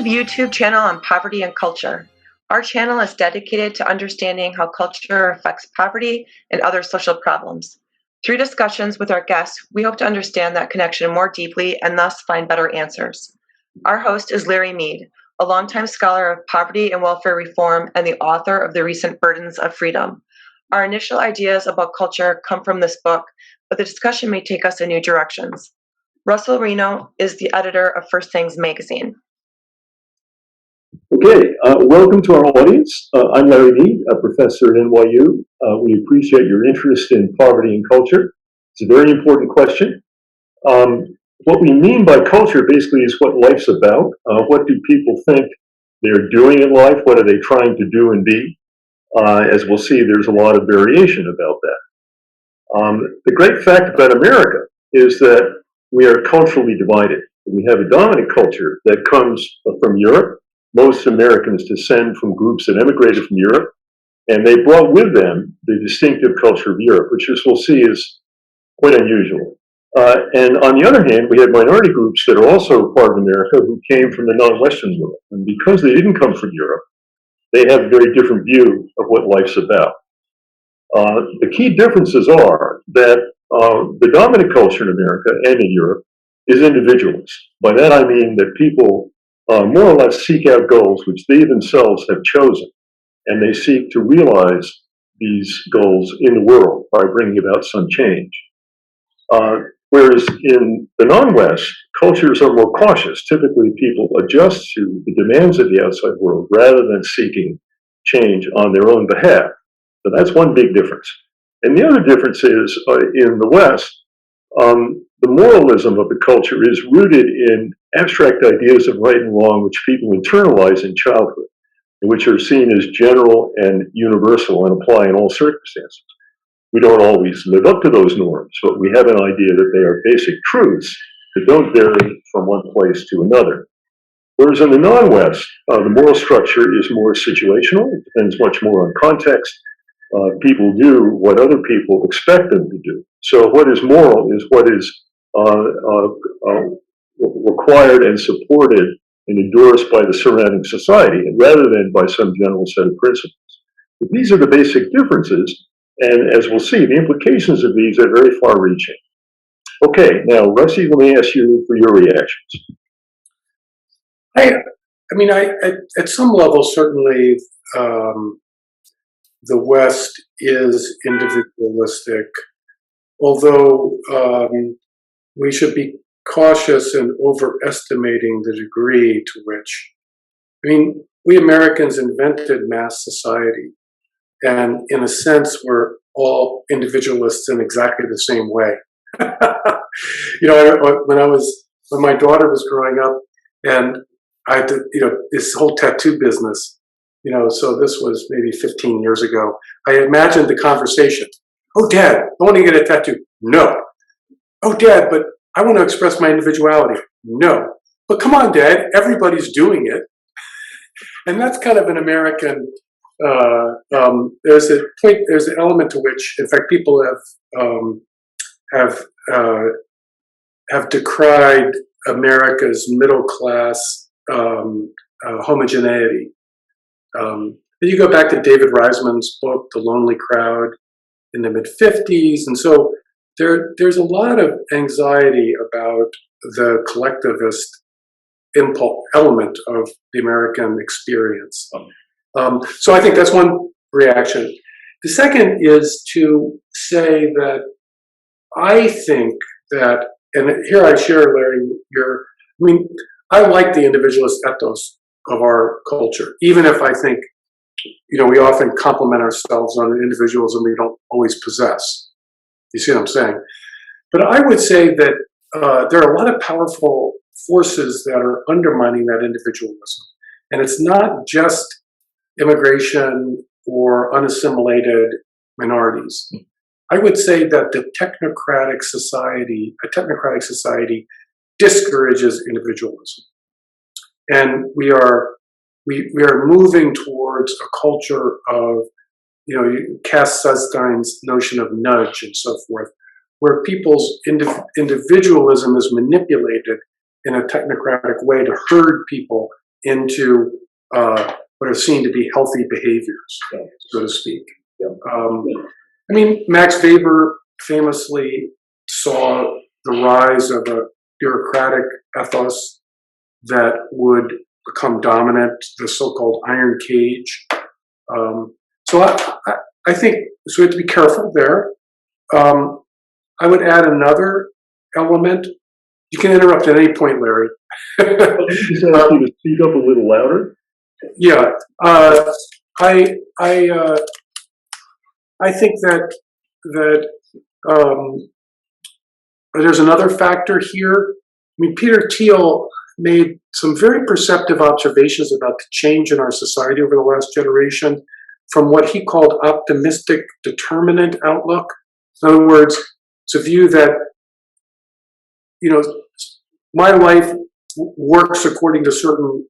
YouTube channel on poverty and culture. Our channel is dedicated to understanding how culture affects poverty and other social problems. Through discussions with our guests, we hope to understand that connection more deeply and thus find better answers. Our host is Larry Mead, a longtime scholar of poverty and welfare reform and the author of the recent Burdens of Freedom. Our initial ideas about culture come from this book, but the discussion may take us in new directions. Russell Reno is the editor of First Things magazine. Okay, welcome to our audience. I'm Larry Mead, a professor at NYU. We appreciate your interest in poverty and culture. It's a very important question. What we mean by culture basically is what life's about. What do people think they're doing in life? What are they trying to do and be? As we'll see, there's a lot of variation about that. The great fact about America is that we are culturally divided. We have a dominant culture that comes from Europe. Most Americans descend from groups that emigrated from Europe, and they brought with them the distinctive culture of Europe, which, as we'll see, is quite unusual. And on the other hand, we have minority groups that are also part of America who came from the non-Western world. And because they didn't come from Europe, they have a very different view of what life's about. The key differences are that the dominant culture in America and in Europe is individualist. By that I mean that people more or less seek out goals which they themselves have chosen, and they seek to realize these goals in the world by bringing about some change. Whereas in the non-West, cultures are more cautious. Typically, people adjust to the demands of the outside world rather than seeking change on their own behalf. So that's one big difference. And the other difference is in the West, the moralism of the culture is rooted in abstract ideas of right and wrong, which people internalize in childhood, and which are seen as general and universal and apply in all circumstances. We don't always live up to those norms, but we have an idea that they are basic truths that don't vary from one place to another. Whereas in the non-West, the moral structure is more situational. It depends much more on context. People do what other people expect them to do. So what is moral is what is required and supported and endorsed by the surrounding society, rather than by some general set of principles. But these are the basic differences, and as we'll see, the implications of these are very far-reaching. Okay, now, Rusty, let me ask you for your reactions. At some level, certainly, the West is individualistic, although we should be cautious in overestimating the degree to which, we Americans invented mass society, and in a sense, we're all individualists in exactly the same way. When my daughter was growing up, and I did, this whole tattoo business, so this was maybe 15 years ago. I imagined the conversation. Oh, Dad, I want to get a tattoo. No. Oh, Dad, but I want to express my individuality. No. But come on, Dad, everybody's doing it. And that's kind of an American, there's an element to which, in fact, people have decried America's middle class homogeneity. You go back to David Reisman's book, The Lonely Crowd, in the mid-50s, and so there's a lot of anxiety about the collectivist impulse element of the American experience. So I think that's one reaction. The second is to say that I think that, and here I share, Larry, I like the individualist ethos of our culture, even if I think, we often compliment ourselves on an individualism we don't always possess. You see what I'm saying? But I would say that there are a lot of powerful forces that are undermining that individualism. And it's not just immigration or unassimilated minorities. I would say that a technocratic society discourages individualism. And we are moving towards a culture of, Cass Sunstein's notion of nudge and so forth, where people's individualism is manipulated in a technocratic way to herd people into what are seen to be healthy behaviors, so to speak. I mean, Max Weber famously saw the rise of a bureaucratic ethos that would become dominant, the so-called iron cage. So I think so we have to be careful there. I would add another element. You can interrupt at any point, Larry. Just ask you to speak up a little louder. Yeah, I think that there's another factor here. I mean, Peter Thiel made some very perceptive observations about the change in our society over the last generation from what he called optimistic determinant outlook. In other words, it's a view that, you know, my life works according to certain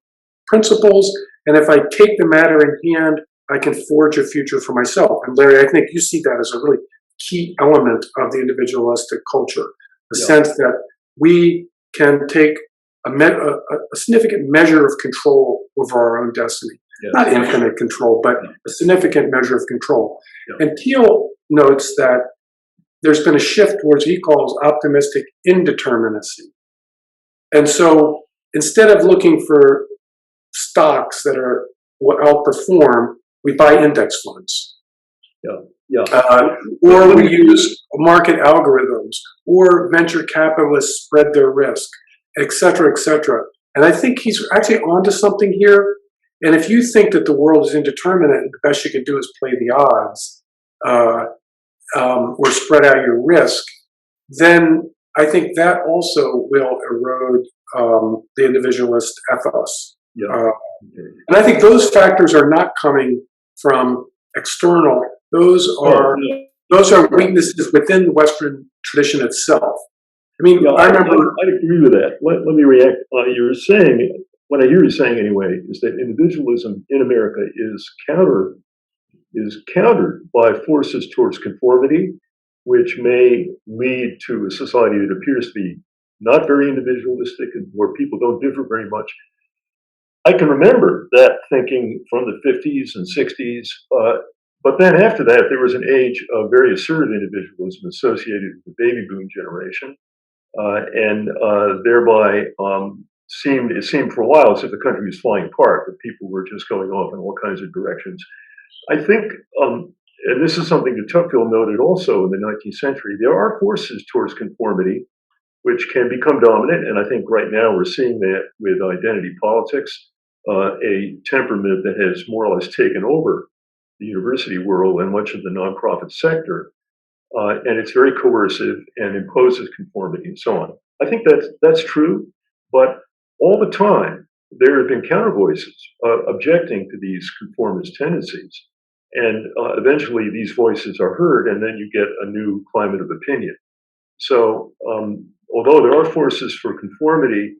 principles, and if I take the matter in hand, I can forge a future for myself. And Larry, I think you see that as a really key element of the individualistic culture, the sense that we can take a significant measure of control over our own destiny. Not infinite control, but a significant measure of control. And Thiel notes that there's been a shift towards what he calls optimistic indeterminacy. And so instead of looking for stocks that are what outperform, we buy index funds. Or we use market algorithms, or venture capitalists spread their risk, et cetera, et cetera. And I think he's actually onto something here. And if you think that the world is indeterminate and the best you can do is play the odds, or spread out your risk, then I think that also will erode the individualist ethos. And I think those factors are not coming from external. Those are weaknesses within the Western tradition itself. I mean, I remember. I'd agree with that. Let me react. You're saying, what I hear you saying anyway, is that individualism in America is countered by forces towards conformity, which may lead to a society that appears to be not very individualistic and where people don't differ very much. I can remember that thinking from the 50s and 60s, but then after that, there was an age of very assertive individualism associated with the baby boom generation, and thereby it seemed for a while as if the country was flying apart, that people were just going off in all kinds of directions. I think, and this is something that Tocqueville noted also in the 19th century, there are forces towards conformity which can become dominant, and I think right now we're seeing that with identity politics, a temperament that has more or less taken over the university world and much of the nonprofit sector, and it's very coercive and imposes conformity and so on. I think that's true, but all the time there have been counter voices objecting to these conformist tendencies, and eventually these voices are heard, and then you get a new climate of opinion. So although there are forces for conformity,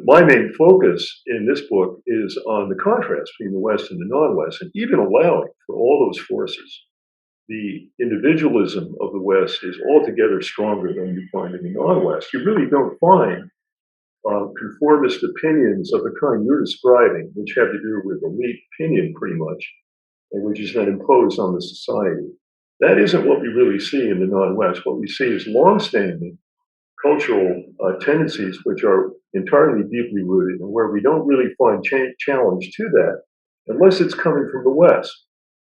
my main focus in this book is on the contrast between the West and the non-West, and even allowing for all those forces. The individualism of the West is altogether stronger than you find in the non-West. You really don't find conformist opinions of the kind you're describing, which have to do with elite opinion pretty much, and which is then imposed on the society. That isn't what we really see in the non-West. What we see is long-standing cultural tendencies which are entirely deeply rooted, and where we don't really find challenge to that unless it's coming from the West.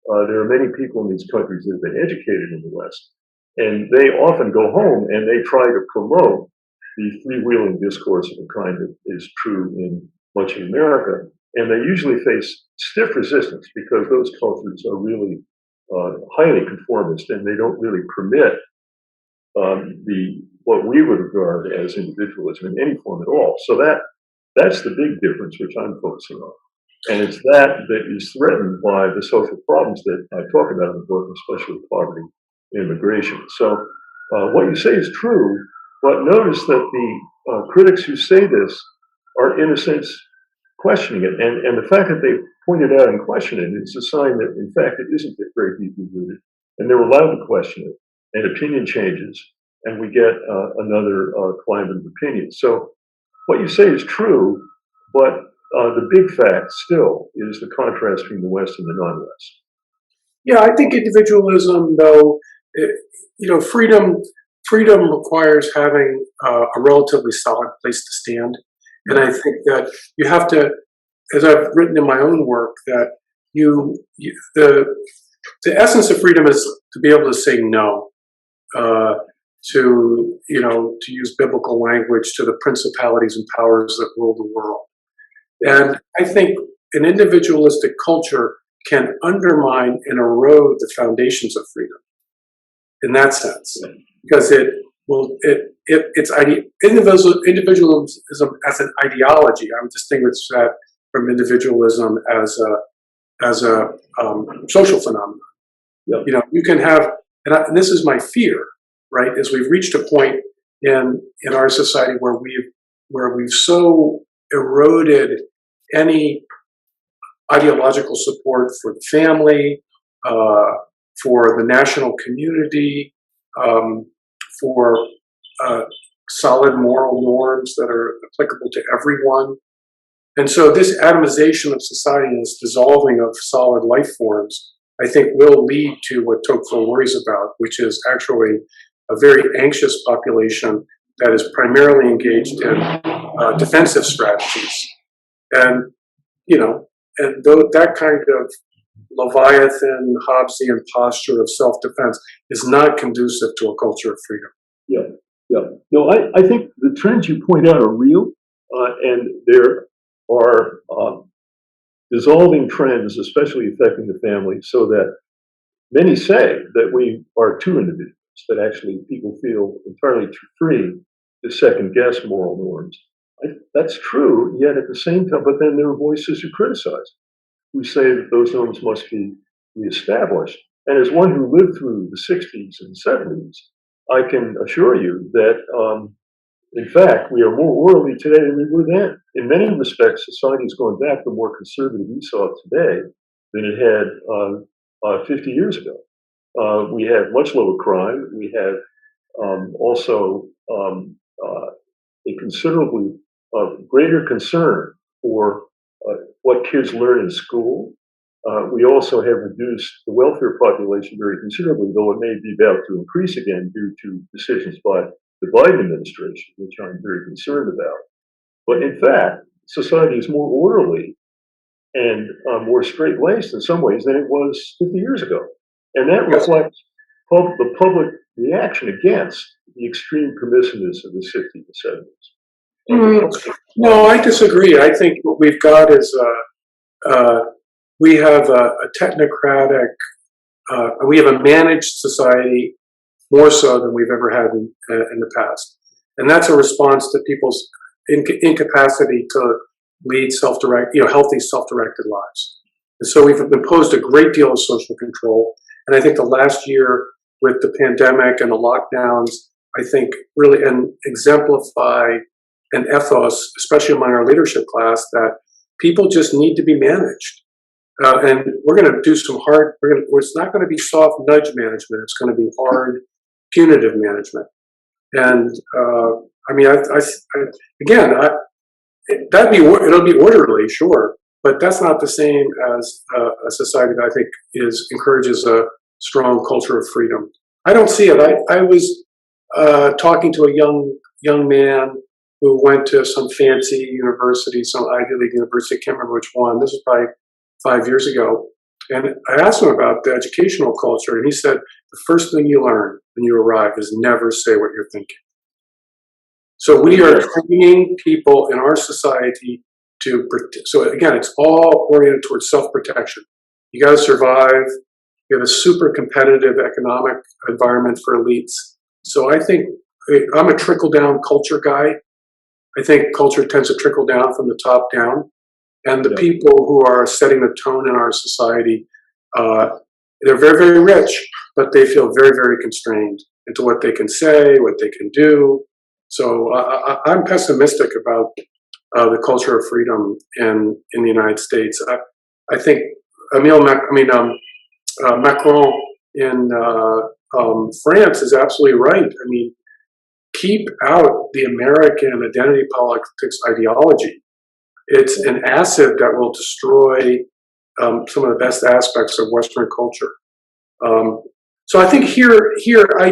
There are many people in these countries that have been educated in the West, and they often go home and they try to promote the freewheeling discourse of the kind that is true in much of America, and they usually face stiff resistance because those cultures are really highly conformist, and they don't really permit what we would regard as individualism in any form at all. So that's the big difference which I'm focusing on. And it's that is threatened by the social problems that I talk about in the book, especially poverty and immigration. So what you say is true, but notice that the critics who say this are, in a sense, questioning it. And the fact that they pointed out and question it is a sign that, in fact, it isn't very deeply rooted. And they're allowed to question it, and opinion changes, and we get another climate of opinion. So what you say is true, but the big fact still is the contrast between the West and the non-West. Yeah, I think individualism, though, freedom requires having a relatively solid place to stand, and I think that you have to, as I've written in my own work, that the essence of freedom is to be able to say no, to use biblical language, to the principalities and powers that rule the world. And I think an individualistic culture can undermine and erode the foundations of freedom in that sense, because individualism as an ideology. I would distinguish that from individualism as a social phenomenon. Yeah. You can have, and this is my fear, right? Is we've reached a point in our society where we've so eroded any ideological support for the family, for the national community, for solid moral norms that are applicable to everyone. And so this atomization of society and this dissolving of solid life forms, I think, will lead to what Tocqueville worries about, which is actually a very anxious population that is primarily engaged in defensive strategies. And, that kind of Leviathan, Hobbesian posture of self-defense is not conducive to a culture of freedom. Yeah. No, I think the trends you point out are real, and there are dissolving trends, especially affecting the family, so that many say that we are two individuals, that actually people feel entirely free to second guess moral norms. That's true, yet at the same time, but then there are voices who criticize, who say that those norms must be reestablished. And as one who lived through the 60s and 70s, I can assure you that, in fact, we are more orderly today than we were then. In many respects, society has gone back to more conservative we saw today than it had 50 years ago. We have much lower crime. We have also a considerably greater concern for what kids learn in school. We also have reduced the welfare population very considerably, though it may be about to increase again due to decisions by the Biden administration, which I'm very concerned about. But in fact, society is more orderly and more straight-laced in some ways than it was 50 years ago. And that reflects the public reaction against the extreme permissiveness of the 60s and 70s. No, I disagree. I think what we've got is we have a technocratic, we have a managed society more so than we've ever had in the past. And that's a response to people's incapacity to lead healthy self-directed lives. And so we've imposed a great deal of social control. And I think the last year with the pandemic and the lockdowns, I think really exemplify an ethos, especially among our leadership class, that people just need to be managed. And we're going to do some hard, it's not going to be soft nudge management. It's going to be hard, punitive management. And it'll be orderly, sure, but that's not the same as a society that I think encourages a strong culture of freedom. I don't see it. I was talking to a young man who went to some fancy university, some Ivy League university, I can't remember which one. This was probably 5 years ago. And I asked him about the educational culture, and he said, the first thing you learn when you arrive is never say what you're thinking. So we are training people in our society to, so again, it's all oriented towards self-protection. You got to survive. You have a super competitive economic environment for elites. So I think I'm a trickle-down culture guy. I think culture tends to trickle down from the top down. And the people who are setting the tone in our society, they're very, very rich, but they feel very, very constrained into what they can say, what they can do. So I'm pessimistic about the culture of freedom in the United States. I think Macron in France is absolutely right. I mean, keep out the American identity politics ideology. It's an acid that will destroy some of the best aspects of Western culture. So I think I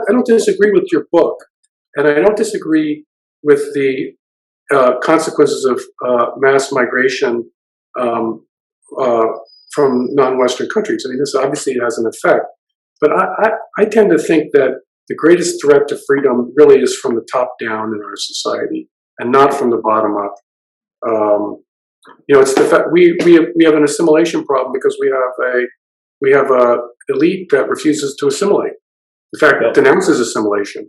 don't disagree with your book, and I don't disagree with the consequences of mass migration from non-Western countries. I mean, this obviously has an effect, but I tend to think that the greatest threat to freedom really is from the top down in our society, and not from the bottom up. It's the fact we have an assimilation problem because we have a elite that refuses to assimilate. In fact, denounces assimilation.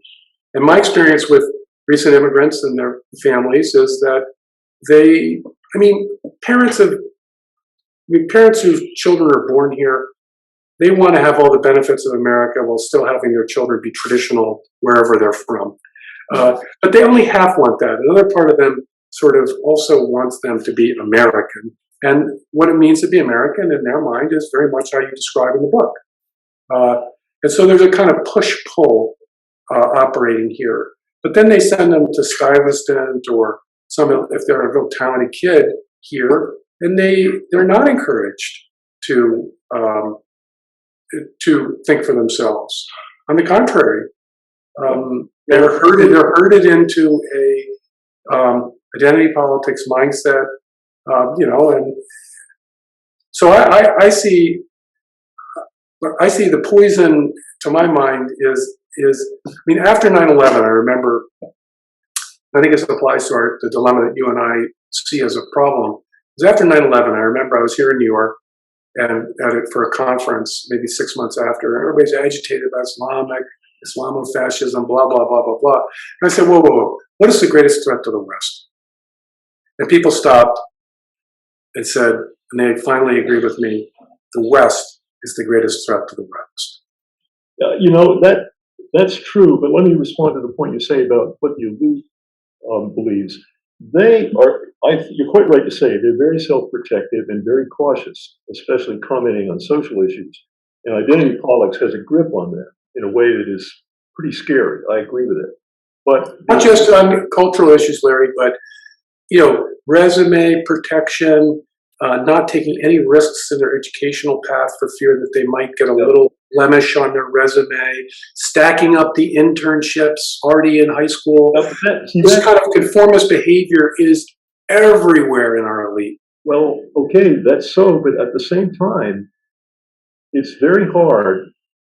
And my experience with recent immigrants and their families is that parents whose children are born here, they want to have all the benefits of America while still having their children be traditional wherever they're from. But they only half want that. Another part of them sort of also wants them to be American. And what it means to be American in their mind is very much how you describe in the book. And so there's a kind of push-pull operating here. But then they send them to Stuyvesant or if they're a real talented kid here, and they're not encouraged to think for themselves. On the contrary, they're herded into a identity politics mindset, and so I see the poison, to my mind, is after 9/11, I remember, I think this applies to the dilemma that you and I see as a problem. It was after 9/11, I remember I was here in New York and for a conference maybe 6 months after, and everybody's agitated about Islamofascism, blah, blah, blah, blah, blah. And I said, whoa, what is the greatest threat to the West? And people stopped and said, and they finally agreed with me, the West is the greatest threat to the West. That's true, but let me respond to the point you say about what the elite believes. You're quite right to say, they're very self-protective and very cautious, especially commenting on social issues. And identity politics has a grip on them in a way that is pretty scary. I agree with it. But not just on cultural issues, Larry, but resume protection, not taking any risks in their educational path for fear that they might get a little blemish on their resume, stacking up the internships already in high school. This kind of conformist behavior is everywhere in our elite. Well, okay, that's so, but at the same time, it's very hard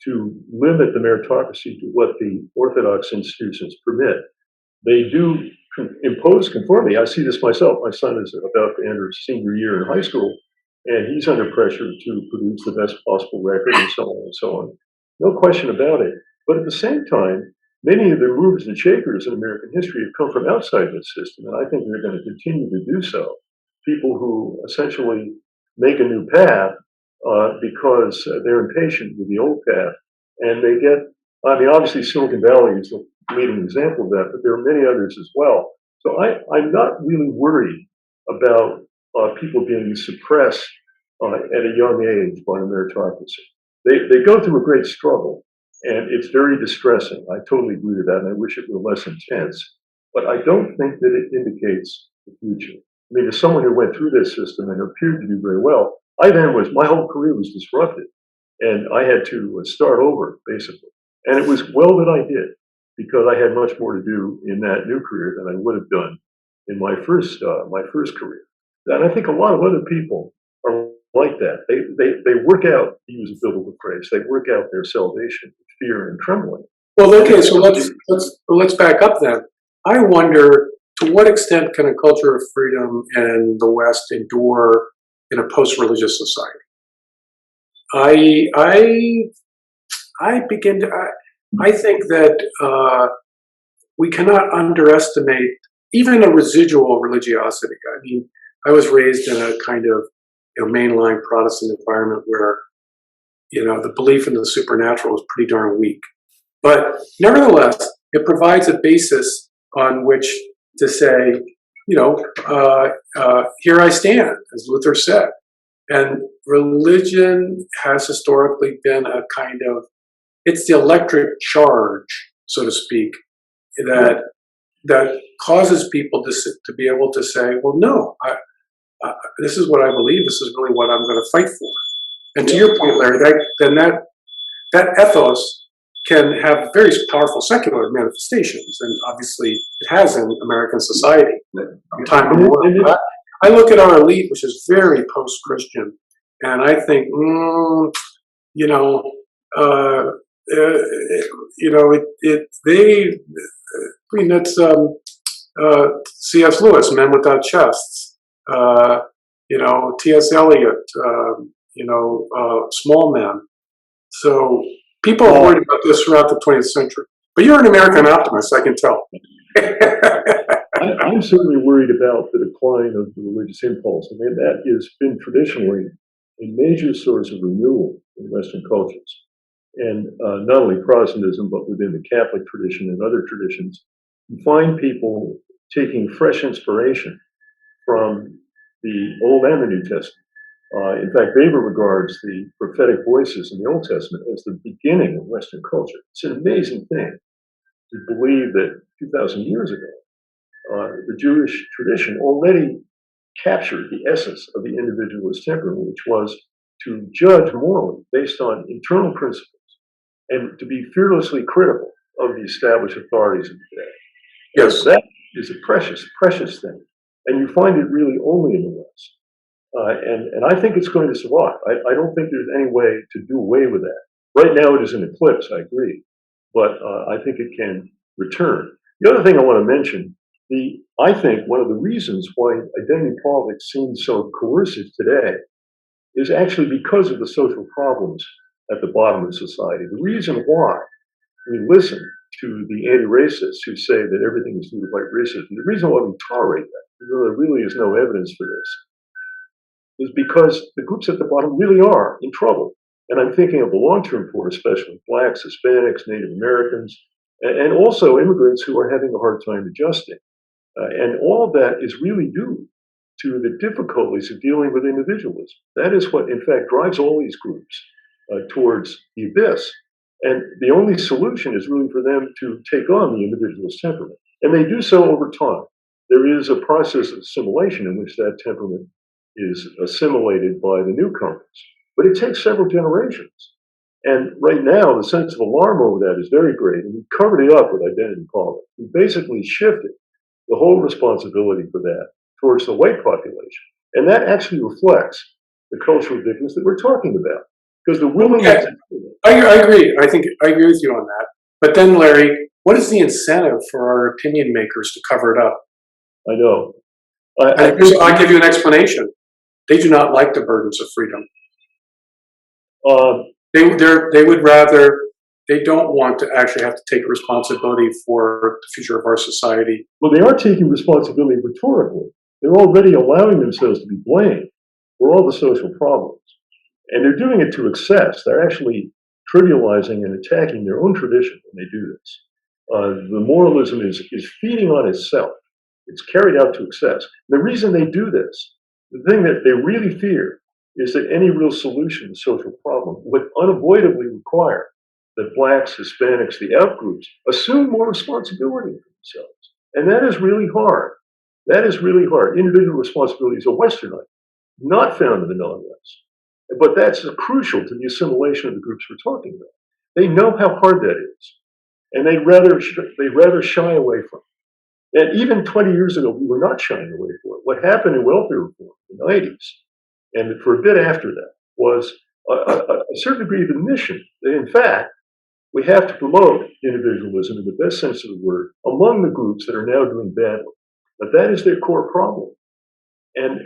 to limit the meritocracy to what the orthodox institutions permit. They do impose conformity. I see this myself. My son is about to enter his senior year in high school, and he's under pressure to produce the best possible record and so on and so on. No question about it. But at the same time, many of the movers and shakers in American history have come from outside this system, and I think they're going to continue to do so. People who essentially make a new path because they're impatient with the old path, and they get, obviously Silicon Valley is the leading example of that, but there are many others as well. So I'm not really worried about people being suppressed at a young age by the meritocracy. They go through a great struggle, and it's very distressing. I totally agree with that, and I wish it were less intense. But I don't think that it indicates the future. As someone who went through this system and appeared to do very well, my whole career was disrupted, and I had to start over, basically. And it was well that I did, because I had much more to do in that new career than I would have done in my first career. And I think a lot of other people are like that. They work out, to use a biblical phrase, they work out their salvation with fear and trembling. Well, okay, so let's back up then. I wonder, to what extent can a culture of freedom in the West endure in a post-religious society? I think that we cannot underestimate even a residual religiosity. I was raised in a kind of mainline Protestant environment where the belief in the supernatural was pretty darn weak. But nevertheless, it provides a basis on which to say, here I stand, as Luther said. And religion has historically been a kind of, it's the electric charge, so to speak, that that causes people to be able to say, well, no, this is what I believe. This is really what I'm going to fight for. And to your point, Larry, that ethos can have very powerful secular manifestations, and obviously it has in American society from time immemorial. I look at our elite, which is very post-Christian, and I think, you know, I mean, that's C.S. Lewis, Men Without Chests. You know, T.S. Eliot. Small men. So people are worried about this throughout the 20th century. But you're an American optimist, I can tell. I'm certainly worried about the decline of the religious impulse. I mean, that has been traditionally a major source of renewal in Western cultures. And not only Protestantism, but within the Catholic tradition and other traditions, you find people taking fresh inspiration from the Old and the New Testament. In fact, Weber regards the prophetic voices in the Old Testament as the beginning of Western culture. It's an amazing thing to believe that 2,000 years ago, the Jewish tradition already captured the essence of the individualist temperament, which was to judge morally based on internal principles and to be fearlessly critical of the established authorities of the day. Yes. That is a precious, precious thing. And you find it really only in the West. And I think it's going to survive. I don't think there's any way to do away with that. Right now it is an eclipse, I agree. But I think it can return. The other thing I want to mention, I think one of the reasons why identity politics seems so coercive today is actually because of the social problems at the bottom of society. The reason why we listen to the anti-racists who say that everything is due to white racism, the reason why we tolerate that, even though there really is no evidence for this, is because the groups at the bottom really are in trouble. And I'm thinking of the long-term poor, especially Blacks, Hispanics, Native Americans, and also immigrants who are having a hard time adjusting. And all of that is really due to the difficulties of dealing with individualism. That is what, in fact, drives all these groups towards the abyss. And the only solution is really for them to take on the individualist temperament. And they do so over time. There is a process of assimilation in which that temperament is assimilated by the newcomers. But it takes several generations. And right now, the sense of alarm over that is very great. And we covered it up with identity politics. We basically shifted the whole responsibility for that towards the white population. And that actually reflects the cultural difference that we're talking about. Because the willingness... I agree. I agree with you on that. But then, Larry, what is the incentive for our opinion makers to cover it up? I know. I'll give you an explanation. They do not like the burdens of freedom. They would rather, they don't want to actually have to take responsibility for the future of our society. Well, they are taking responsibility rhetorically. They're already allowing themselves to be blamed for all the social problems. And they're doing it to excess. They're actually trivializing and attacking their own tradition when they do this. The moralism is feeding on itself. It's carried out to excess. The reason they do this, the thing that they really fear, is that any real solution to social problem would unavoidably require that Blacks, Hispanics, the outgroups, assume more responsibility for themselves. And that is really hard. That is really hard. Individual responsibility is a Western item, not found in the non-West. But that's crucial to the assimilation of the groups we're talking about. They know how hard that is, and they'd rather shy away from it. And even 20 years ago, we were not shying away from it. What happened in welfare reform in the 90s, and for a bit after that, was a certain degree of admission that, in fact, we have to promote individualism in the best sense of the word among the groups that are now doing badly. But that is their core problem. And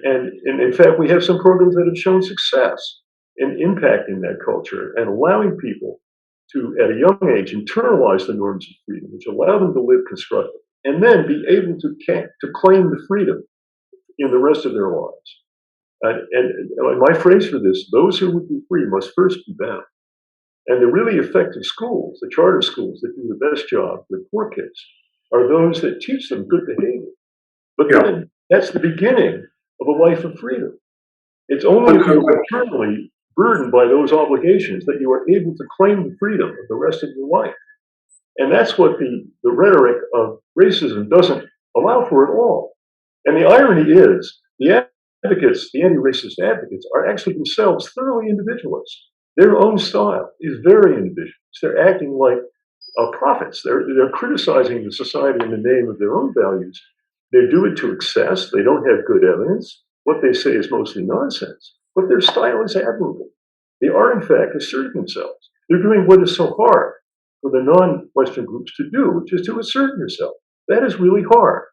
in fact, we have some programs that have shown success in impacting that culture and allowing people to, at a young age, internalize the norms of freedom, which allow them to live constructively, and then be able to claim the freedom in the rest of their lives. And my phrase for this, those who would be free must first be bound. And the really effective schools, the charter schools that do the best job with poor kids, are those that teach them good behavior. But then that's the beginning of a life of freedom. It's only if you're eternally burdened by those obligations that you are able to claim the freedom of the rest of your life. And that's what the rhetoric of racism doesn't allow for at all. And the irony is, the advocates, the anti-racist advocates, are actually themselves thoroughly individualists. Their own style is very individualist. They're acting like prophets. They're criticizing the society in the name of their own values. They do it to excess. They don't have good evidence. What they say is mostly nonsense. But their style is admirable. They are, in fact, asserting themselves. They're doing what is so hard for the non-Western groups to do, which is to assert yourself. That is really hard.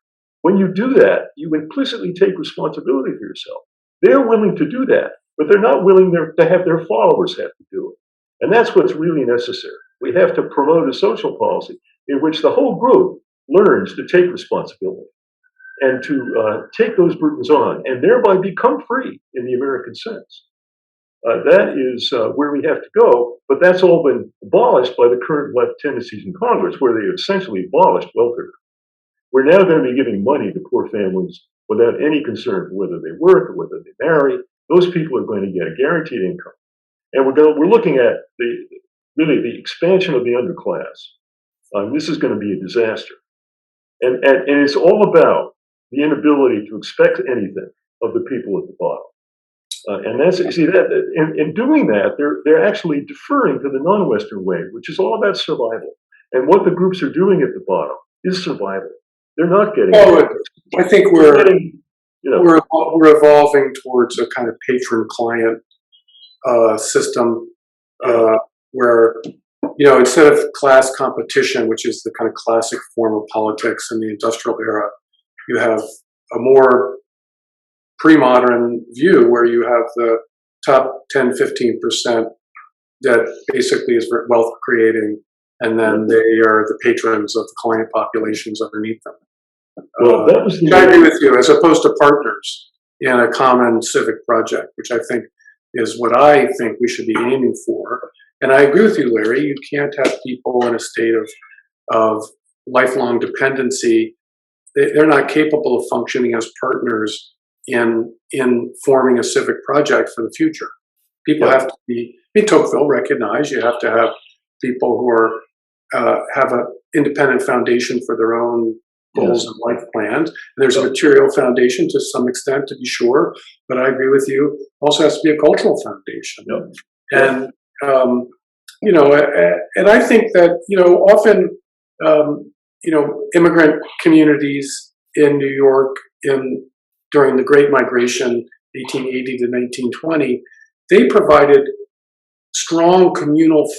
When you do that, you implicitly take responsibility for yourself. They're willing to do that, but they're not willing to have their followers have to do it. And that's what's really necessary. We have to promote a social policy in which the whole group learns to take responsibility and to take those burdens on and thereby become free in the American sense. That is where we have to go, but that's all been abolished by the current left tendencies in Congress, where they essentially abolished welfare. We're now going to be giving money to poor families without any concern for whether they work or whether they marry. Those people are going to get a guaranteed income. And we're looking at the expansion of the underclass. This is going to be a disaster. And it's all about the inability to expect anything of the people at the bottom. And that's, you see, that in doing that, they're actually deferring to the non-Western way, which is all about survival. And what the groups are doing at the bottom is survival. They're not getting. Well, I think we're evolving towards a kind of patron-client system where, instead of class competition, which is the kind of classic form of politics in the industrial era, you have a more pre-modern view where you have the top 10, 15% that basically is wealth creating, and then they are the patrons of the client populations underneath them. Well, that was I agree with you, as opposed to partners in a common civic project, which I think is what I think we should be aiming for. And I agree with you, Larry, you can't have people in a state of lifelong dependency. They're not capable of functioning as partners in forming a civic project for the future. People have to be, Tocqueville recognized, you have to have people who are have an independent foundation for their own goals and life plans. And there's a material foundation to some extent, to be sure, but I agree with you. Also has to be a cultural foundation. And and I think that often immigrant communities in New York during the Great Migration, 1880 to 1920, they provided strong communal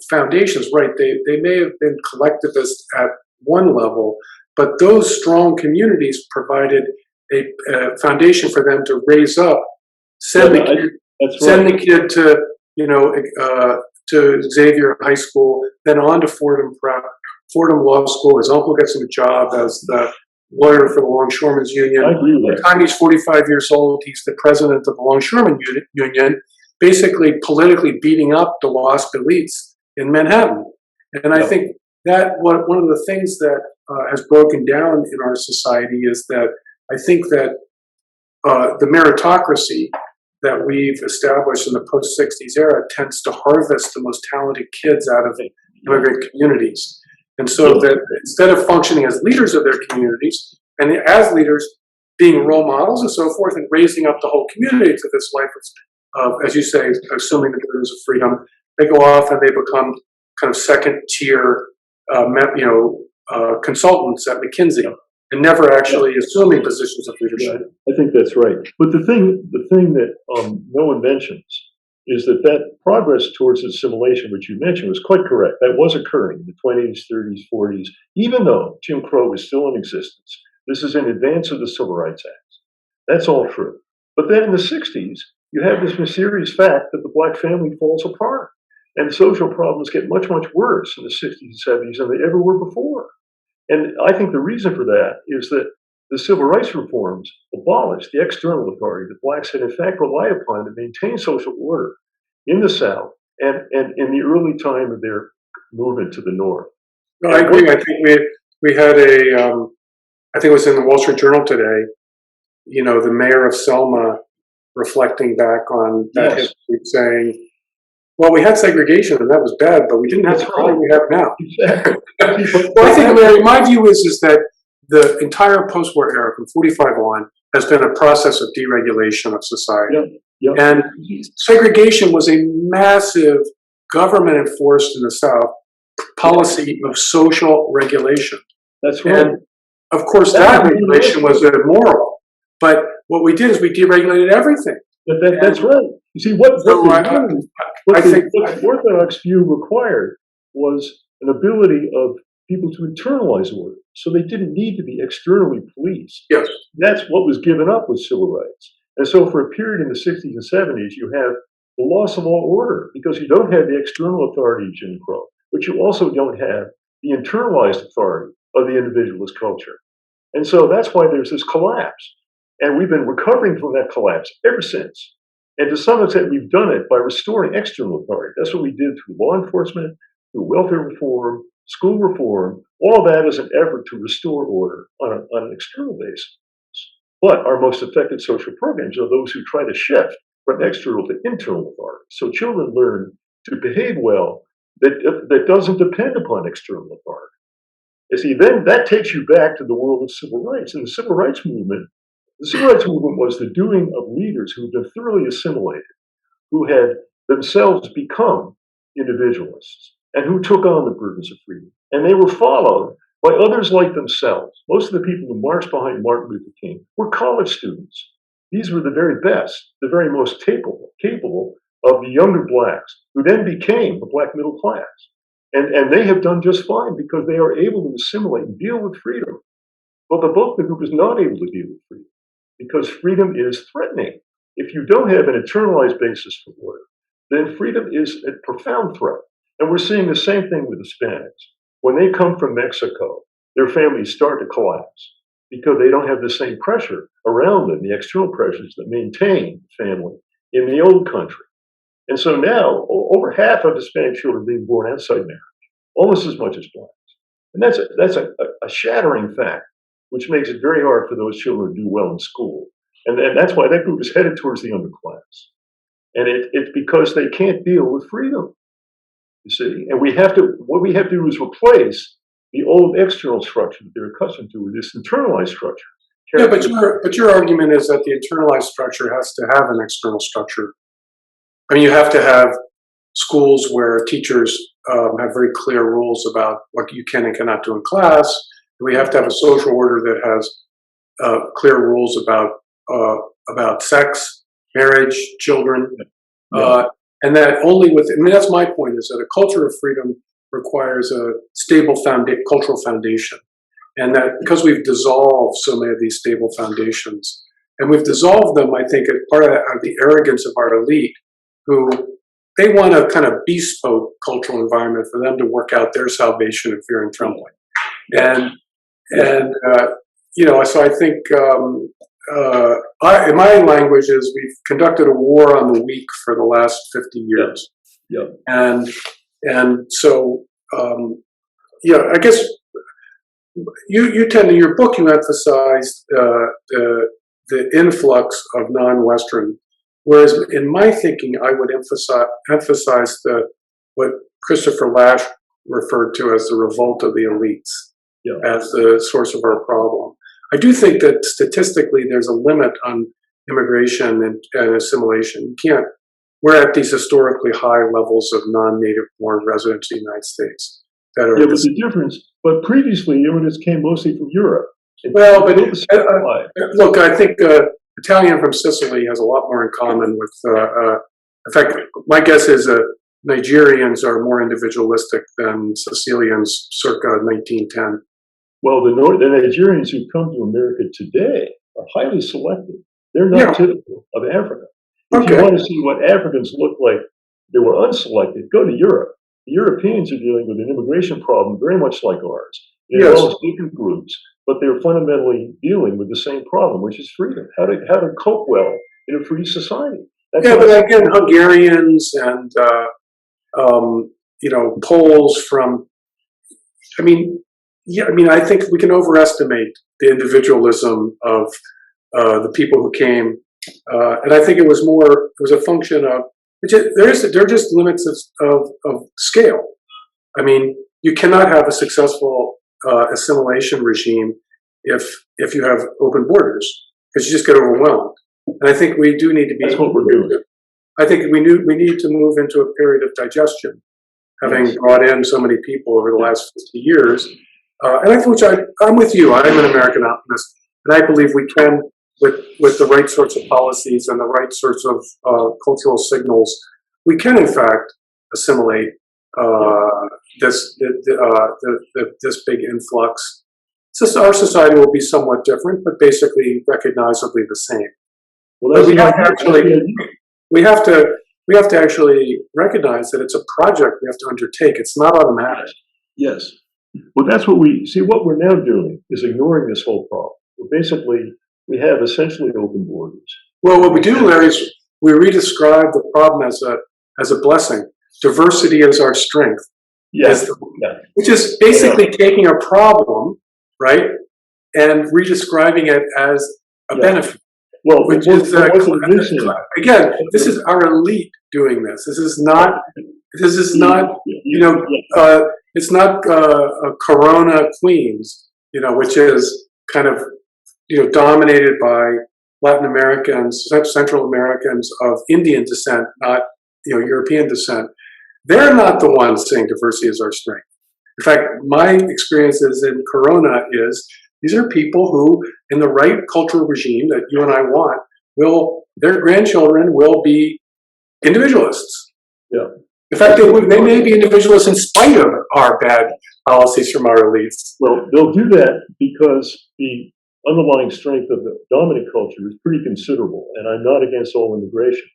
foundations. Right? They may have been collectivist at one level, but those strong communities provided a foundation for them to raise up, send the kid to Xavier High School, then on to Fordham Prep, Fordham Law School. His uncle gets him a job as the lawyer for the Longshoremen's Union. I agree with By the time he's 45 years old, he's the president of the Longshoremen Union, basically politically beating up the WASP elites in Manhattan. And I think that one of the things that has broken down in our society is that I think that the meritocracy that we've established in the post-60s era tends to harvest the most talented kids out of immigrant communities. And so that instead of functioning as leaders of their communities, and as leaders being role models and so forth, and raising up the whole community to this life of, as you say, assuming the burdens of freedom, they go off and they become kind of second-tier consultants at McKinsey, and never actually assuming positions of leadership. I think that's right. But the thing that no one mentions is that progress towards assimilation, which you mentioned, was quite correct. That was occurring in the 20s, 30s, 40s, even though Jim Crow was still in existence. This is in advance of the Civil Rights Act. That's all true. But then in the 60s, you have this mysterious fact that the black family falls apart, and social problems get much, much worse in the 60s and 70s than they ever were before. And I think the reason for that is that the civil rights reforms abolished the external authority that blacks had in fact relied upon to maintain social order in the South and in the early time of their movement to the North. No, I agree. I think we had I think it was in the Wall Street Journal today, the mayor of Selma reflecting back on that history, saying, Well, we had segregation, and that was bad, but we didn't have the problem we have now. Exactly. Well, I think, Larry, my view is that the entire post-war era, from 45 on, has been a process of deregulation of society. Yeah. And segregation was a massive government-enforced in the South policy of social regulation. That's right. And of course, that regulation was immoral. But what we did is we deregulated everything. That's right. You see, what the Orthodox view required was an ability of people to internalize order, so they didn't need to be externally policed. Yes. That's what was given up with civil rights. And so for a period in the 60s and 70s, you have the loss of all order because you don't have the external authority of Jim Crow, but you also don't have the internalized authority of the individualist culture. And so that's why there's this collapse. And we've been recovering from that collapse ever since. And to some extent, we've done it by restoring external authority. That's what we did through law enforcement, through welfare reform, school reform. All that is an effort to restore order on an external basis. But our most effective social programs are those who try to shift from external to internal authority. So children learn to behave well that doesn't depend upon external authority. You see, then that takes you back to the world of civil rights. And the civil rights movement was the doing of leaders who had been thoroughly assimilated, who had themselves become individualists, and who took on the burdens of freedom. And they were followed by others like themselves. Most of the people who marched behind Martin Luther King were college students. These were the very best, the very most capable of the younger blacks, who then became the black middle class. And they have done just fine because they are able to assimilate and deal with freedom. But the bulk of the group is not able to deal with freedom because freedom is threatening. If you don't have an internalized basis for order, then freedom is a profound threat. And we're seeing the same thing with Hispanics. When they come from Mexico, their families start to collapse because they don't have the same pressure around them, the external pressures that maintain family in the old country. And so now, over half of Hispanic children are being born outside marriage, almost as much as blacks. And that's a shattering fact, which makes it very hard for those children to do well in school. And that's why that group is headed towards the underclass. And it's because they can't deal with freedom, you see. And what we have to do is replace the old external structure that they're accustomed to with this internalized structure. Yeah, but your argument is that the internalized structure has to have an external structure. I mean, you have to have schools where teachers have very clear rules about what you can and cannot do in class. We have to have a social order that has clear rules about sex, marriage, children, and that only with. I mean, that's my point: is that a culture of freedom requires a stable cultural foundation, and that because we've dissolved so many of these stable foundations, and we've dissolved them, I think, part of the arrogance of our elite, who they want a kind of bespoke cultural environment for them to work out their salvation in fear and trembling, and so I think in my language is we've conducted a war on the weak for the last 50 years, and so I guess you tend in your book you emphasize the influx of non-Western. Whereas in my thinking, I would emphasize what Christopher Lasch referred to as the revolt of the elites as the source of our problem. I do think that statistically there's a limit on immigration and assimilation. We're at these historically high levels of non-native born residents in the United States. But the difference, but previously immigrants came mostly from Europe. Well, but look, I think Italian from Sicily has a lot more in common with, in fact, my guess is Nigerians are more individualistic than Sicilians circa 1910. Well, the Nigerians who come to America today are highly selective. They're not typical of Africa. If you want to see what Africans look like that were unselected, go to Europe. The Europeans are dealing with an immigration problem very much like ours. They involve different groups, but they're fundamentally dealing with the same problem, which is freedom. How to cope well in a free society. But again, Hungarians and Poles from. I think we can overestimate the individualism of the people who came, and I think it was a function of There are just limits of scale. I mean, you cannot have a successful assimilation regime if you have open borders, because you just get overwhelmed. And I think we do need to be. That's what we're doing. I think we need to move into a period of digestion, having brought in so many people over the last 50 years. And I'm with you. I'm an American optimist, and I believe we can, with the right sorts of policies and the right sorts of cultural signals, we can in fact assimilate this big influx. Our society will be somewhat different, but basically recognizably the same. Well, we have to actually recognize that it's a project we have to undertake. It's not automatic. Yes. Well, that's what what we're now doing is ignoring this whole problem. We have essentially open borders. Well, what we do, Larry, is we redescribe the problem as a blessing. Diversity is our strength. Yes. Which is basically taking a problem, right, and redescribing it as a benefit. Well, which is again, this is our elite doing this. This is not it's not Corona Queens, which is kind of dominated by Latin Americans, Central Americans of Indian descent, not European descent. They're not the ones saying diversity is our strength. In fact, my experiences in Corona is these are people who, in the right cultural regime that you and I want, their grandchildren will be individualists. Yeah. In fact, they may be individualists in spite of our bad policies from our elites. Well, they'll do that because the underlying strength of the dominant culture is pretty considerable, and I'm not against all immigration.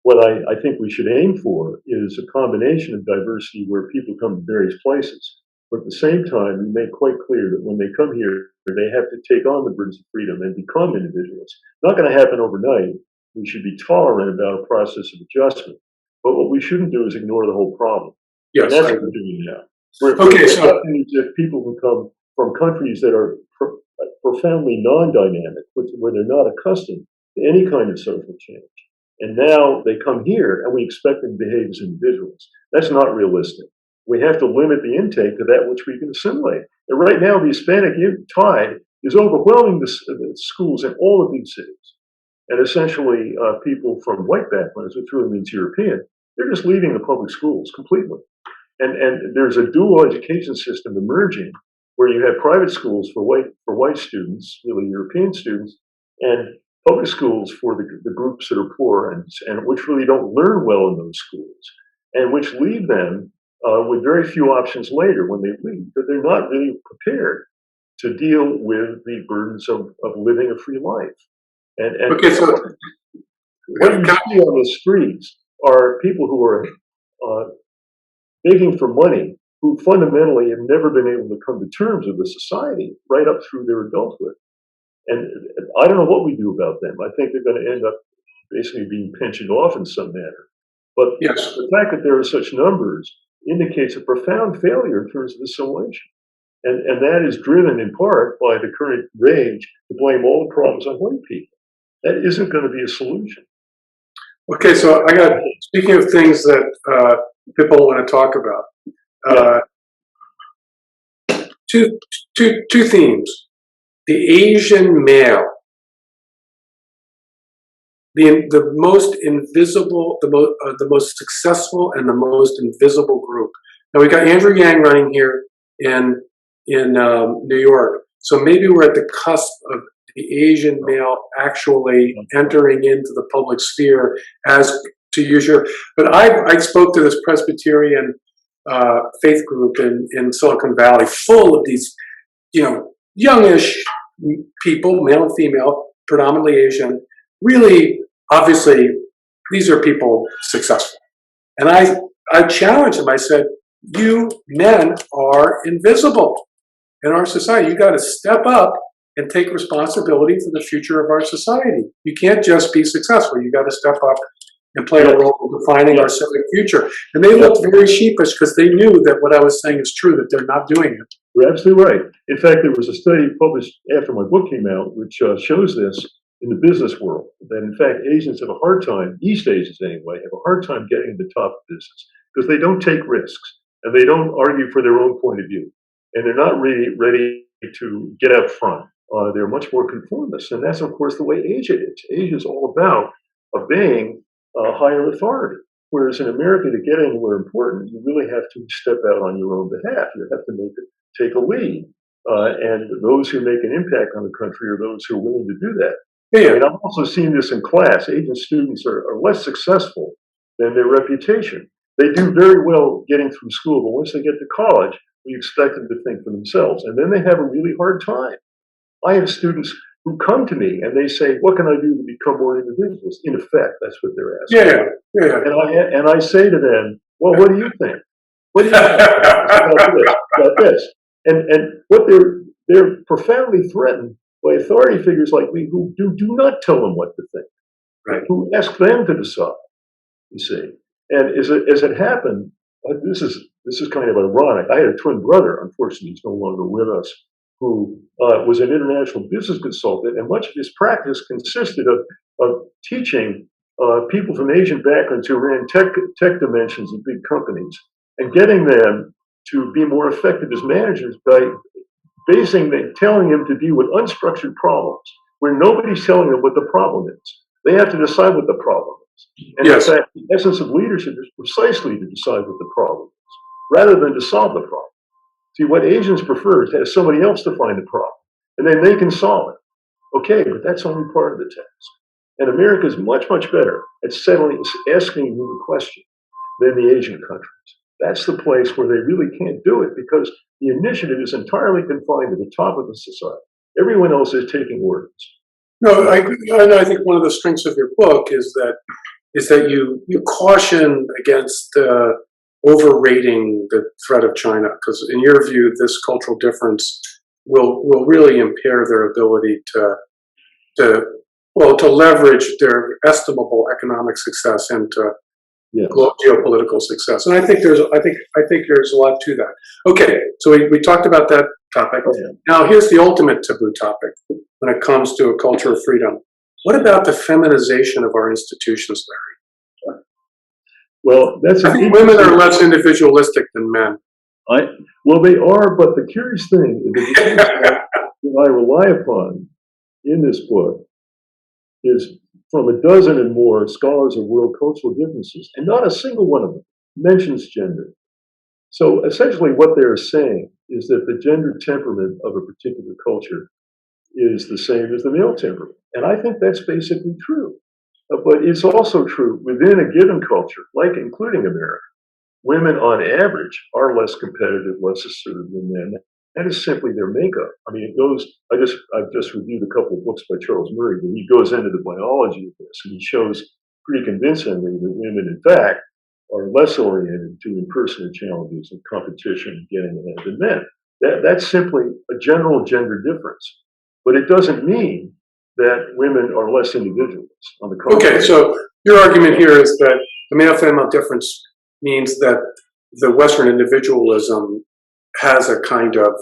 What I think we should aim for is a combination of diversity where people come from various places. But at the same time, we make quite clear that when they come here, they have to take on the burdens of freedom and become individuals. Not going to happen overnight. We should be tolerant about a process of adjustment. But what we shouldn't do is ignore the whole problem. Yes, and that's what we're doing now. If people who come from countries that are profoundly non-dynamic, where they're not accustomed to any kind of social change, and now they come here and we expect them to behave as individuals. That's not realistic. We have to limit the intake to that which we can assimilate. And right now, the Hispanic tide is overwhelming the schools in all of these cities. And essentially, people from white backgrounds, which really means European, they're just leaving the public schools completely. And there's a dual education system emerging where you have private schools for white students, really European students, and public schools for the groups that are poor and which really don't learn well in those schools, and which leave them with very few options later when they leave, but they're not really prepared to deal with the burdens of living a free life. And okay, so what you see on the streets are people who are begging for money, who fundamentally have never been able to come to terms with the society right up through their adulthood. And I don't know what we do about them. I think they're going to end up basically being pensioned off in some manner. But yes, the fact that there are such numbers indicates a profound failure in terms of assimilation. And that is driven in part by the current rage to blame all the problems on white people. That isn't going to be a solution. Okay, so speaking of things that people want to talk about, two themes. The Asian male, the most invisible, the most successful, and the most invisible group. Now we got Andrew Yang running here in New York, so maybe we're at the cusp of the Asian male actually entering into the public sphere, as to use your. But I spoke to this Presbyterian faith group in Silicon Valley, full of these, youngish people, male and female, predominantly Asian. Really, obviously, these are people successful. And I challenged them. I said, "You men are invisible in our society. You got to step up and take responsibility for the future of our society. You can't just be successful. You got to step up and play a role in defining our civic future." And they looked very sheepish because they knew that what I was saying is true, that they're not doing it. You're absolutely right. In fact, there was a study published after my book came out, which shows this, in the business world that, in fact, Asians have a hard time, East Asians anyway, have a hard time getting to the top of business because they don't take risks and they don't argue for their own point of view. And they're not really ready to get out front. They're much more conformist. And that's, of course, the way Asia is. Asia is all about obeying higher authority. Whereas in America, to get anywhere important, you really have to step out on your own behalf. You have to take a lead. And those who make an impact on the country are those who are willing to do that. Yeah. And I've also seen this in class. Asian students are less successful than their reputation. They do very well getting through school, but once they get to college, we expect them to think for themselves. And then they have a really hard time. I have students who come to me and they say, what can I do to become more individuals? In effect, that's what they're asking. Yeah. And I say to them, well, what do you think? What do you think about this? And what they're profoundly threatened by authority figures like me who do not tell them what to think, right? Who ask them to decide, you see. And as it happened, this is kind of ironic. I had a twin brother, unfortunately he's no longer with us, who was an international business consultant, and much of his practice consisted of teaching people from Asian backgrounds who ran tech dimensions of big companies and getting them to be more effective as managers by telling them to deal with unstructured problems where nobody's telling them what the problem is. They have to decide what the problem is. And in fact, the essence of leadership is precisely to decide what the problem is, rather than to solve the problem. See, what Asians prefer is to have somebody else define the problem, and then they can solve it. Okay, but that's only part of the task. And America is much, much better at asking you the question than the Asian countries. That's the place where they really can't do it because the initiative is entirely confined to the top of the society. Everyone else is taking orders. No, I think one of the strengths of your book is that you caution against overrating the threat of China, because in your view, this cultural difference will really impair their ability to leverage their estimable economic success into geopolitical success. And I think there's a lot to that. Okay, so we talked about that topic. Okay. Now here's the ultimate taboo topic when it comes to a culture of freedom. What about the feminization of our institutions, Larry? Well, I think women are less individualistic than men. Well, they are, but the curious thing is that I rely upon in this book is from a dozen and more scholars of world cultural differences, and not a single one of them mentions gender. So essentially what they're saying is that the gender temperament of a particular culture is the same as the male temperament. And I think that's basically true. But it's also true within a given culture, like including America, women on average are less competitive, less assertive than men. That is simply their makeup. I mean, it goes, I've just reviewed a couple of books by Charles Murray where he goes into the biology of this, and he shows pretty convincingly that women, in fact, are less oriented to impersonal challenges and competition and getting ahead than men. That's simply a general gender difference. But it doesn't mean that women are less individualists. On the contrary. Okay, so your argument here is that the male-female difference means that the Western individualism has a kind of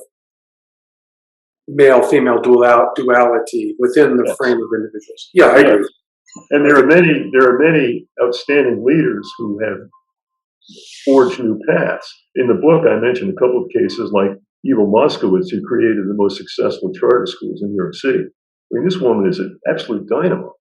male-female duality within the frame of individuals. Yeah, I agree. And there are many outstanding leaders who have forged new paths. In the book, I mentioned a couple of cases like Eva Moskowitz, who created the most successful charter schools in New York City. I mean, this woman is an absolute dynamo,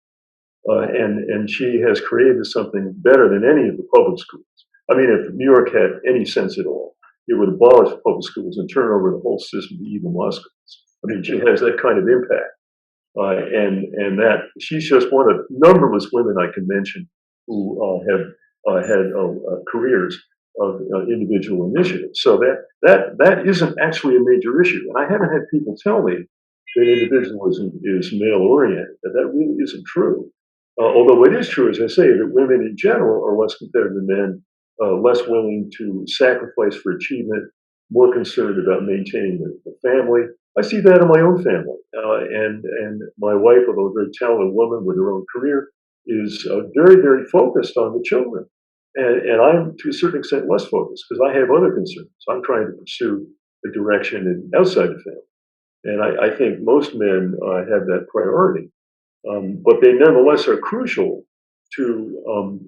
and she has created something better than any of the public schools. I mean, if New York had any sense at all, it would abolish public schools and turn over the whole system to Eva Moskowitz. I mean, she has that kind of impact, and that she's just one of numberless women I can mention who have had careers of individual initiative. So that isn't actually a major issue, and I haven't had people tell me that individualism is male-oriented. That really isn't true. Although what is true, as I say, that women in general are less competitive than men, less willing to sacrifice for achievement, more concerned about maintaining the family. I see that in my own family. And my wife, although a very talented woman with her own career, is very, very focused on the children. And I'm, to a certain extent, less focused because I have other concerns. I'm trying to pursue a direction outside the family. And I think most men have that priority. but they nonetheless are crucial to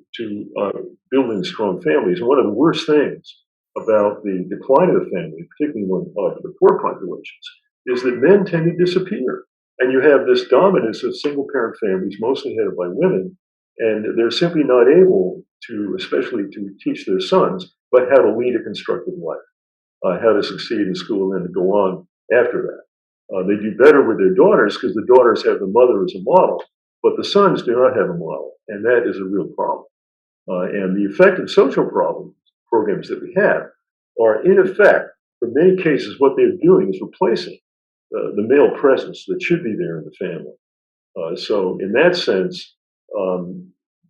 building strong families. And one of the worst things about the decline of the family, particularly for the poor populations, is that men tend to disappear. And you have this dominance of single-parent families, mostly headed by women, and they're simply not able to, especially to teach their sons, but how to lead a constructive life, how to succeed in school and then to go on after that. They do better with their daughters because the daughters have the mother as a model, but the sons do not have a model, and that is a real problem. And the effective social programs that we have are, in effect, in many cases, what they're doing is replacing the male presence that should be there in the family. So, in that sense,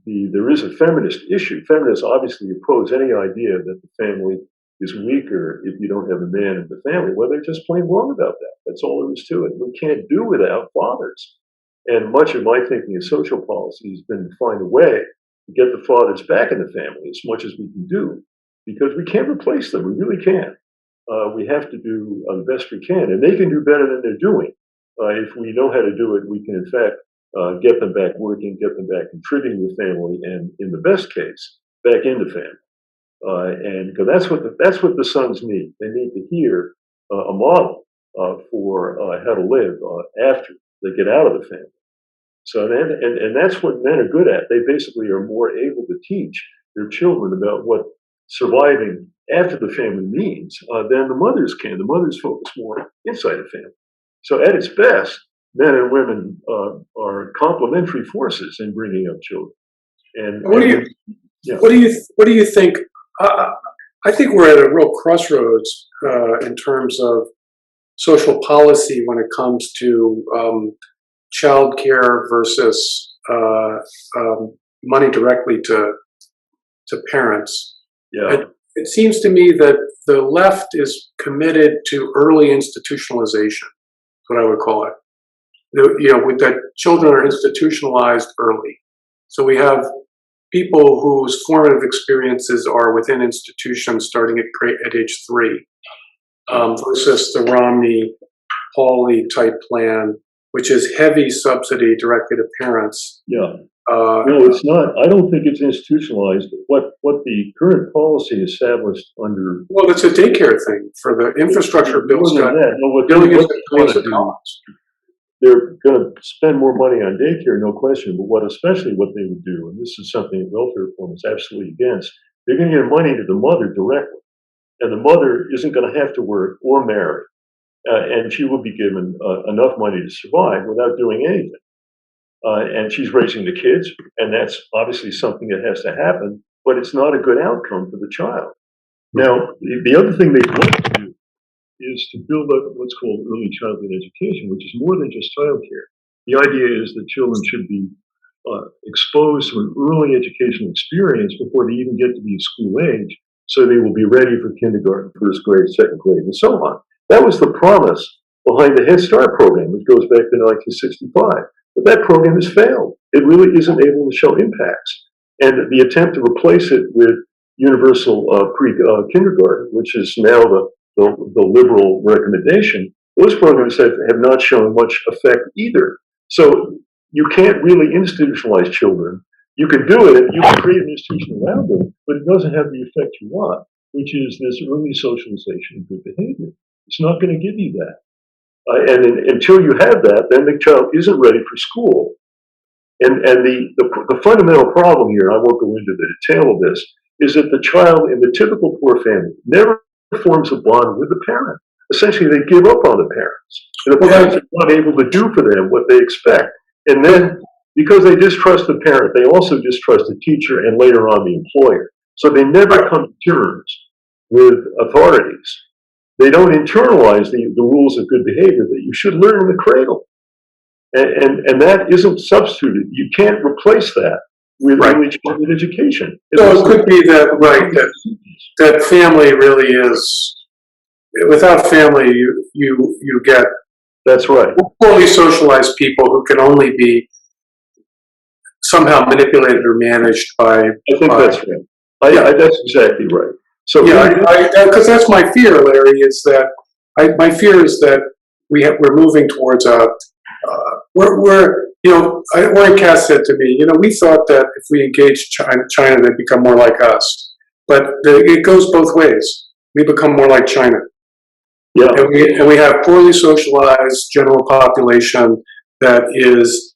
there is a feminist issue. Feminists obviously oppose any idea that the family is weaker if you don't have a man in the family. Well, they're just plain wrong about that. That's all there is to it. We can't do without fathers. And much of my thinking in social policy has been to find a way to get the fathers back in the family as much as we can do, because we can't replace them. We really can't. We have to do the best we can, and they can do better than they're doing. If we know how to do it, we can, in fact, get them back working, get them back contributing to the family, and in the best case, back into family. And because that's what the sons need. They need to hear a model for how to live after they get out of the family. So and that's what men are good at. They basically are more able to teach their children about what surviving after the family means than the mothers can. The mothers focus more inside the family. So at its best, men and women are complementary forces in bringing up children. And what do you think? I think we're at a real crossroads in terms of social policy when it comes to childcare versus money directly to parents. Yeah. It seems to me that the left is committed to early institutionalization, what I would call it. That children are institutionalized early. So we have people whose formative experiences are within institutions starting at age 3, versus the Romney-Pauley type plan, which is heavy subsidy directly to parents. Yeah. No, it's not. I don't think it's institutionalized. What the current policy established under... Well, it's a daycare thing for the infrastructure bill's got billions of dollars. They're going to spend more money on daycare, no question, but especially what they would do, and this is something that welfare reform is absolutely against, they're going to give money to the mother directly. And the mother isn't going to have to work or marry, and she will be given enough money to survive without doing anything. And she's raising the kids, and that's obviously something that has to happen, but it's not a good outcome for the child. Now, the other thing they want to do is to build up what's called early childhood education, which is more than just childcare. The idea is that children should be exposed to an early educational experience before they even get to be school age, so they will be ready for kindergarten, first grade, second grade, and so on. That was the promise behind the Head Start program, which goes back to 1965. But that program has failed. It really isn't able to show impacts. And the attempt to replace it with universal pre-kindergarten, which is now the liberal recommendation, those programs have not shown much effect either. So you can't really institutionalize children. You can do it, you can create an institution around them, but it doesn't have the effect you want, which is this early socialization of good behavior. It's not going to give you that. And until you have that, then the child isn't ready for school. And the fundamental problem here, I won't go into the detail of this, is that the child in the typical poor family never forms a bond with the parent. Essentially, they give up on the parents. And the parents are not able to do for them what they expect. And then, because they distrust the parent, they also distrust the teacher and later on the employer. So they never come to terms with authorities. They don't internalize the rules of good behavior that you should learn in the cradle. And that isn't substituted. You can't replace that with early childhood education. So it could be that family really is, without family, you get that's right. Poorly socialized people who can only be somehow manipulated or managed by. I think that's right. That's exactly right. So because that's my fear, Larry. Is that my fear is that we're moving towards we're Warren Cass said to me, we thought that if we engage China, they'd become more like us. But it goes both ways. We become more like China. Yeah. And we have poorly socialized general population that is,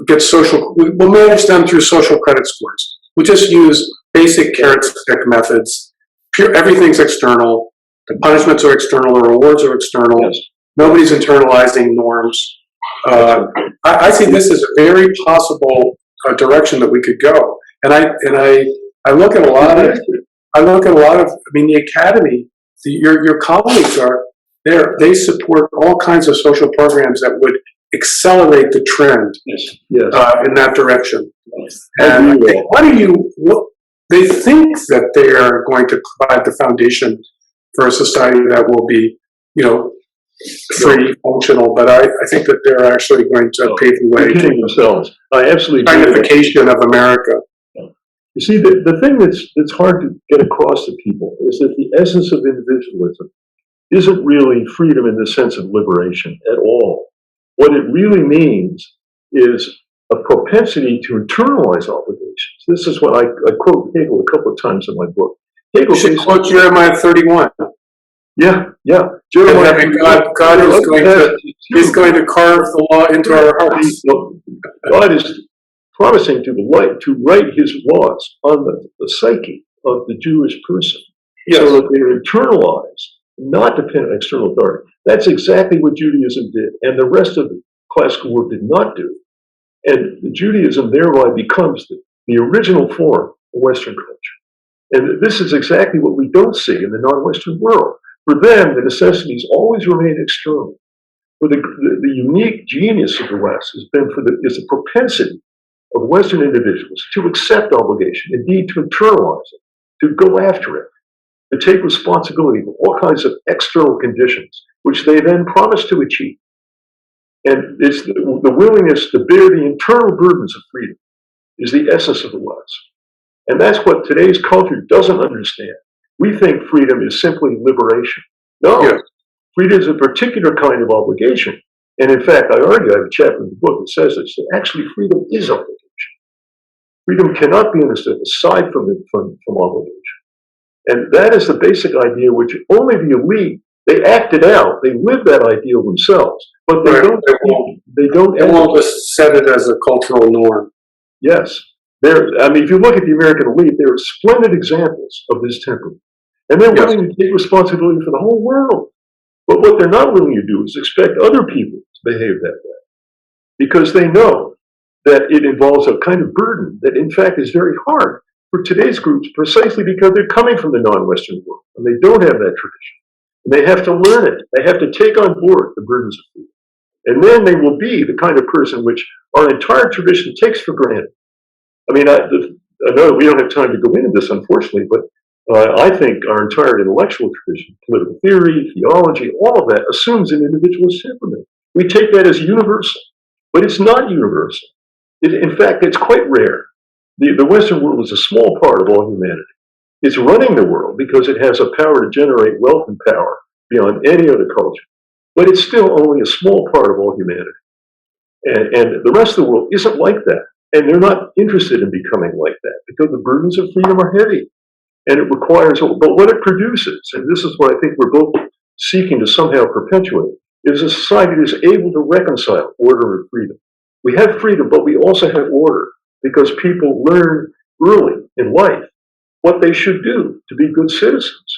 gets social, we'll manage them through social credit scores. We just use basic carrot stick methods. Everything's external. The punishments are external. The rewards are external. Yes. Nobody's internalizing norms. I see this as a very possible direction that we could go. And I look at a lot of, the academy, your colleagues are there. They support all kinds of social programs that would accelerate the trend in that direction. And they think that they are going to provide the foundation for a society that will be, free, functional, but I think that they're actually going to pave the way to themselves. I absolutely Chinification of America. You see, the thing that's hard to get across to people is that the essence of individualism isn't really freedom in the sense of liberation at all. What it really means is a propensity to internalize obligations. This is what I quote Hegel a couple of times in my book. Hegel quote Jeremiah 31. Yeah. God is going to carve the law into our hearts. God is promising to write his laws on the psyche of the Jewish person, so that they're internalized, not dependent on external authority. That's exactly what Judaism did, and the rest of the classical world did not do. And Judaism thereby becomes the original form of Western culture. And this is exactly what we don't see in the non-Western world. For them, the necessities always remain external. For the unique genius of the West has been is the propensity of Western individuals to accept obligation, indeed to internalize it, to go after it, to take responsibility for all kinds of external conditions, which they then promise to achieve. And it's the willingness to bear the internal burdens of freedom is the essence of the West. And that's what today's culture doesn't understand. We think freedom is simply liberation. No, freedom is a particular kind of obligation. And in fact, I argue, I have a chapter in the book that says this, that actually freedom is obligation. Freedom cannot be understood aside from obligation. And that is the basic idea which only the elite, they act it out, they live that ideal themselves, but they won't just set it as a cultural norm. Yes. If you look at the American elite, there are splendid examples of this temperament. And they're willing to take responsibility for the whole world. But what they're not willing to do is expect other people to behave that way. Because they know that it involves a kind of burden that in fact is very hard for today's groups, precisely because they're coming from the non-Western world and they don't have that tradition. And they have to learn it. They have to take on board the burdens of freedom. And then they will be the kind of person which our entire tradition takes for granted. I know we don't have time to go into this, unfortunately, but I think our entire intellectual tradition, political theory, theology, all of that assumes an individualist temperament. We take that as universal, but it's not universal. In fact, it's quite rare. The Western world is a small part of all humanity. It's running the world because it has a power to generate wealth and power beyond any other culture. But it's still only a small part of all humanity. And the rest of the world isn't like that. And they're not interested in becoming like that because the burdens of freedom are heavy. And it requires, but what it produces, and this is what I think we're both seeking to somehow perpetuate, is a society that is able to reconcile order and freedom. We have freedom, but we also have order because people learn early in life what they should do to be good citizens.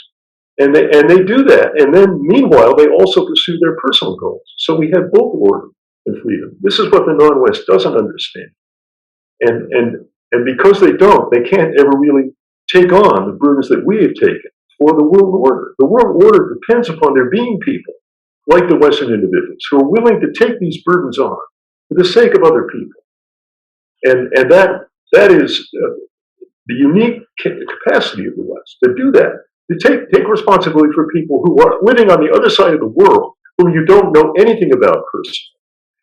And they do that. And then meanwhile, they also pursue their personal goals. So we have both order and freedom. This is what the non-West doesn't understand. And because they don't, they can't ever really take on the burdens that we have taken for the world order. The world order depends upon there being people like the Western individuals who are willing to take these burdens on for the sake of other people. And that is the unique capacity of the West to do that, to take responsibility for people who are living on the other side of the world, whom you don't know anything about personally.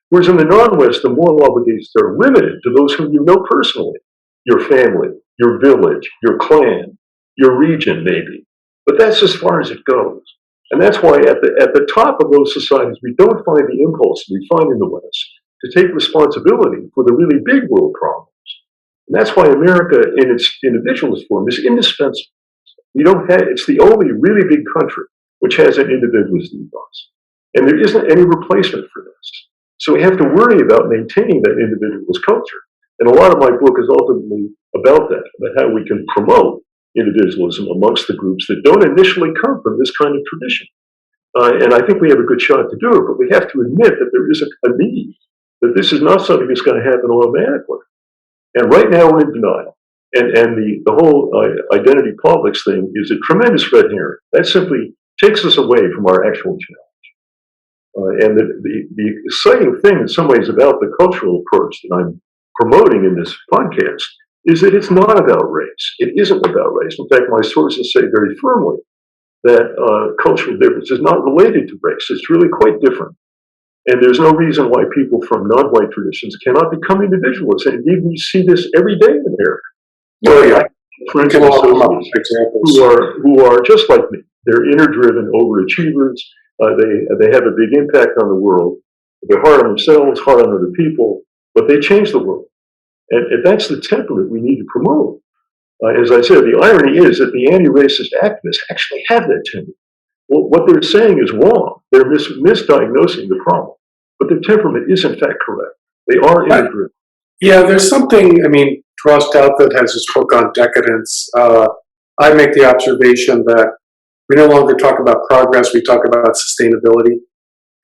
Whereas in the non-West, the moral obligations are limited to those whom you know personally, your family, your village, your clan, your region, maybe. But that's as far as it goes. And that's why at the top of those societies, we don't find the impulse we find in the West to take responsibility for the really big world problems. And that's why America, in its individualist form, is indispensable. It's the only really big country which has an individualist ethos. And there isn't any replacement for this. So we have to worry about maintaining that individualist culture. And a lot of my book is ultimately about that, about how we can promote individualism amongst the groups that don't initially come from this kind of tradition. And I think we have a good shot to do it, but we have to admit that there is a need, that this is not something that's going to happen automatically. And right now we're in denial. And the whole identity politics thing is a tremendous red herring. That simply takes us away from our actual challenge. And the exciting thing in some ways about the cultural approach that I'm promoting in this podcast is that it's not about race. It isn't about race. In fact, my sources say very firmly that cultural difference is not related to race. It's really quite different. And there's no reason why people from non-white traditions cannot become individualists. And indeed, we see this every day in America. Oh, yeah. Friends and associates who are just like me. They're inner-driven overachievers. They have a big impact on the world. They're hard on themselves, hard on other people, but they change the world. And that's the temperament we need to promote. As I said, the irony is that the anti-racist activists actually have that temperament. Well, what they're saying is wrong. They're misdiagnosing the problem. But their temperament is in fact correct. They are inner-driven. Yeah, there's something, Ross Douthat has his book on decadence. I make the observation that we no longer talk about progress, we talk about sustainability.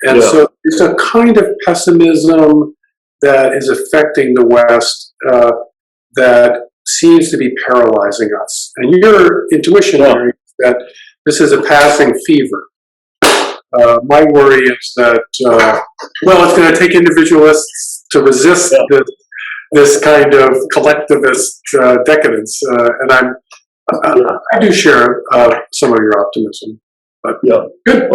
And so there's a kind of pessimism that is affecting the West that seems to be paralyzing us. And your intuition, Larry, is that this is a passing fever. My worry is that, it's going to take individualists to resist this kind of collectivist decadence. And I do share some of your optimism. But good.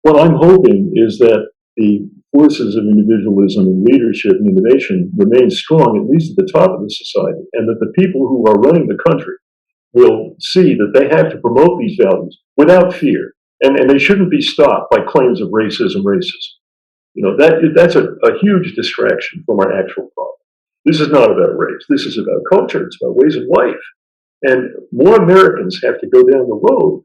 What I'm hoping is that the forces of individualism and leadership and innovation remain strong, at least at the top of the society, and that the people who are running the country will see that they have to promote these values without fear. And they shouldn't be stopped by claims of racism. That's a huge distraction from our actual problem. This is not about race. This is about culture. It's about ways of life. And more Americans have to go down the road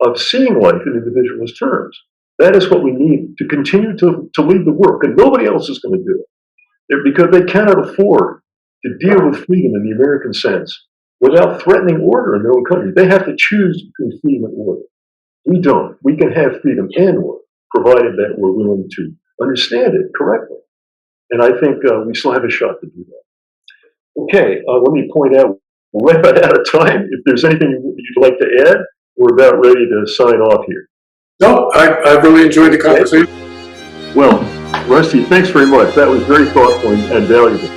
of seeing life in individualist terms. That is what we need to continue to lead the work. And nobody else is going to do it. Because they cannot afford to deal with freedom in the American sense without threatening order in their own country. They have to choose between freedom and order. We don't. We can have freedom and order, provided that we're willing to understand it correctly. And I think we still have a shot to do that. Okay, let me point out, we're right about out of time. If there's anything you'd like to add, we're about ready to sign off here. No, I really enjoyed the conversation. Well, Rusty, thanks very much. That was very thoughtful and valuable.